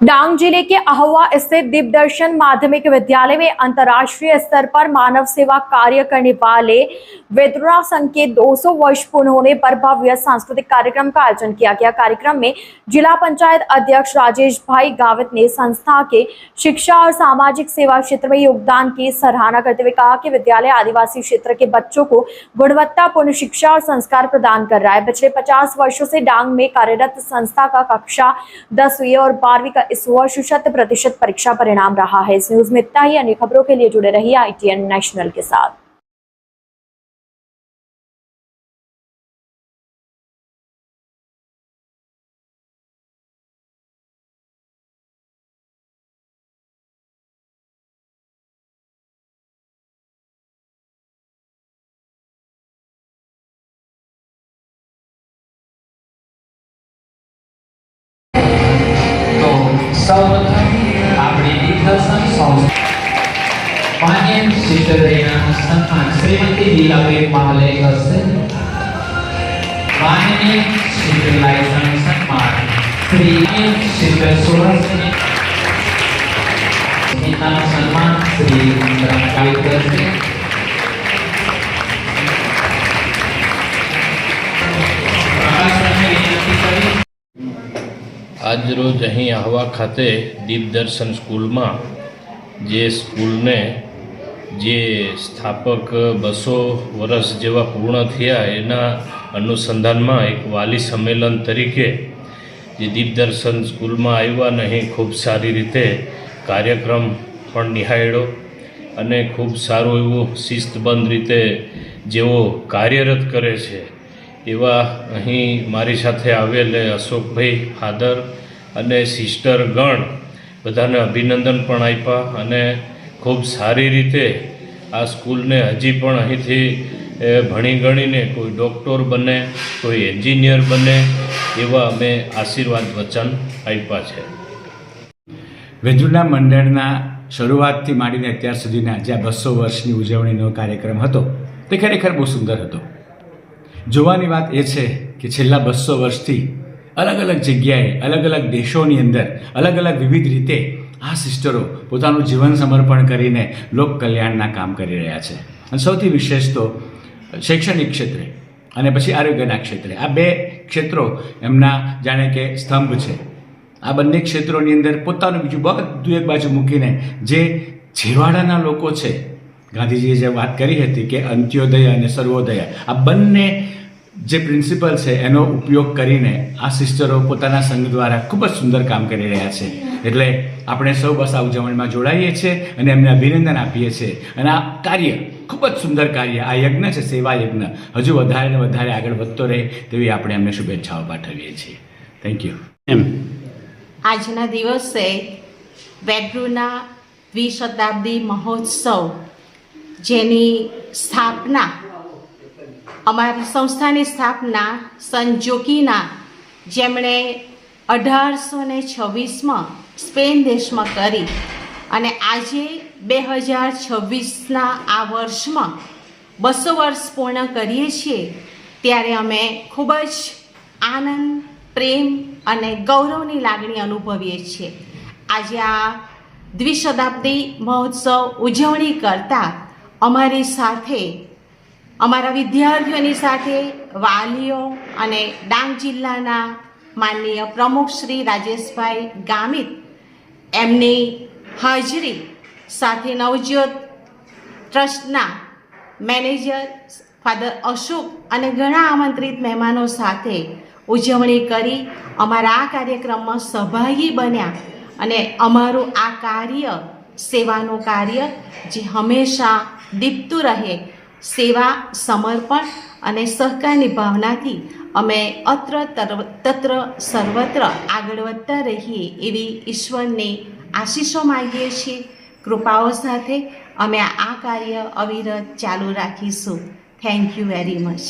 डांग जिले के अहवा स्थित दीपदर्शन माध्यमिक विद्यालय में अंतर्राष्ट्रीय स्तर पर मानव सेवा कार्य करने वाले वेदुरा संघ के 200 वर्ष पूर्ण होने पर भव्य सांस्कृतिक कार्यक्रम का आयोजन किया गया। कार्यक्रम में जिला पंचायत अध्यक्ष राजेश भाई गावित ने संस्था के शिक्षा और सामाजिक सेवा क्षेत्र में योगदान की सराहना करते हुए कहा कि विद्यालय आदिवासी क्षेत्र के बच्चों को गुणवत्तापूर्ण शिक्षा और संस्कार प्रदान कर रहा है। पिछले 50 वर्षों से डांग में कार्यरत संस्था का कक्षा 10वीं और 12वीं का इस वर्ष 100% परीक्षा परिणाम रहा है। इस न्यूज में इतना ही। अन्य खबरों के लिए जुड़े रहिए ITN नेशनल के साथ। સૌપ્રથમ આપણી દીપદર્શન સંસ્થા માન્ય શિક્ષકના સન્માન શ્રીમતી લીલાબેન મહાલે કરશે। માન્ય શિક્ષક લાયસન્સ સન્માન શ્રી શિક્ષક સુરસની નેતાનું સન્માન શ્રી રમકાઈ કરશે। आज रोज अहीं आहवा खाते दीपदर्शन स्कूल में जे स्कूल ने जे स्थापक 200 वर्ष जेवा पूर्ण थया एना अनुसंधान में एक वाली सम्मेलन तरीके जे दीपदर्शन स्कूल में आव्या नहीं खूब सारी रीते कार्यक्रम पण निहाळ्यो अने खूब सारू एवं शिस्तबद्ध रीते जेवो कार्यरत करे छे एवा अहीं मारी साथे आवेल अशोकभाई फादर अने सिस्टर गण बधाने अभिनंदन पण आप्या अने खूब सारी रीते आ स्कूल ने हजी पण अहींथी भणी गणीने कोई डॉक्टर बने कोई एंजीनियर बने एवा अमे आशीर्वाद वचन आप्या छे। वेदुरा मंडळना शरूआतथी मांडीने अत्यार सुधीना जे 200 वर्षनी उजवણીનો कार्यक्रम हतो ते खरेखर बहुत सुंदर हतो। જોવાની વાત એ છે કે છેલ્લા 200 વર્ષથી અલગ અલગ જગ્યાએ અલગ અલગ દેશોની અંદર અલગ અલગ વિવિધ રીતે આ સિસ્ટરો પોતાનું જીવન સમર્પણ કરીને લોક કલ્યાણના કામ કરી રહ્યા છે અને સૌથી વિશેષ તો શૈક્ષણિક ક્ષેત્રે અને પછી આરોગ્યના ક્ષેત્રે આ બે ક્ષેત્રો એમના જાણે કે સ્તંભ છે। આ બંને ક્ષેત્રોની અંદર પોતાનું બીજું બધું એક બાજુ મૂકીને જે છેવાડાના લોકો છે ગાંધીજીએ જે વાત કરી હતી કે અંત્યોદય અને સર્વોદય આ બંને જે પ્રિન્સિપલ છે એનો ઉપયોગ કરીને આ સિસ્ટરો પોતાના સંઘ દ્વારા ખૂબ જ સુંદર કામ કરી રહ્યા છે। એટલે આપણે સૌ બસ આ ઉજવણીમાં જોડાઈએ છીએ અને એમને અભિનંદન આપીએ છીએ અને આ કાર્ય ખૂબ જ સુંદર કાર્ય આ યજ્ઞ છે સેવા યજ્ઞ હજુ વધારે ને વધારે આગળ વધતો રહે તેવી આપણે એમને શુભેચ્છાઓ પાઠવીએ છીએ। Thank you. આજના દિવસે વેડ્રુના દ્વિશતાબ્દી મહોત્સવ જેની સ્થાપના અમારી સંસ્થાની સ્થાપના સંજોગીના જેમણે 1826માં સ્પેન દેશમાં કરી અને આજે 2026ના આ વર્ષમાં 200 વર્ષ પૂર્ણ કરીએ છીએ ત્યારે અમે ખૂબ જ આનંદ પ્રેમ અને ગૌરવની લાગણી અનુભવીએ છીએ। આજે આ દ્વિશતાબ્દી મહોત્સવ ઉજવણી કરતા અમારી સાથે અમારા વિદ્યાર્થીઓની સાથે વાલીઓ અને ડાંગ જિલ્લાના માનનીય પ્રમુખ શ્રી રાજેશભાઈ ગામિત એમની હાજરી સાથે નવજ્યોત ટ્રસ્ટના મેનેજર ફાધર અશોક અને ઘણા આમંત્રિત મહેમાનો સાથે ઉજવણી કરી અમારા આ કાર્યક્રમમાં સહભાગી બન્યા અને અમારું આ કાર્ય સેવાનું કાર્ય જે હંમેશા દીપતું રહે સેવા સમર્પણ અને સહકારની ભાવનાથી અમે અત્ર તત્ર સર્વત્ર આગળ વધતા રહીએ એવી ઈશ્વરની આશીષો માગીએ છીએ। કૃપાઓ સાથે અમે આ કાર્ય અવિરત ચાલુ રાખીશું। Thank you very much.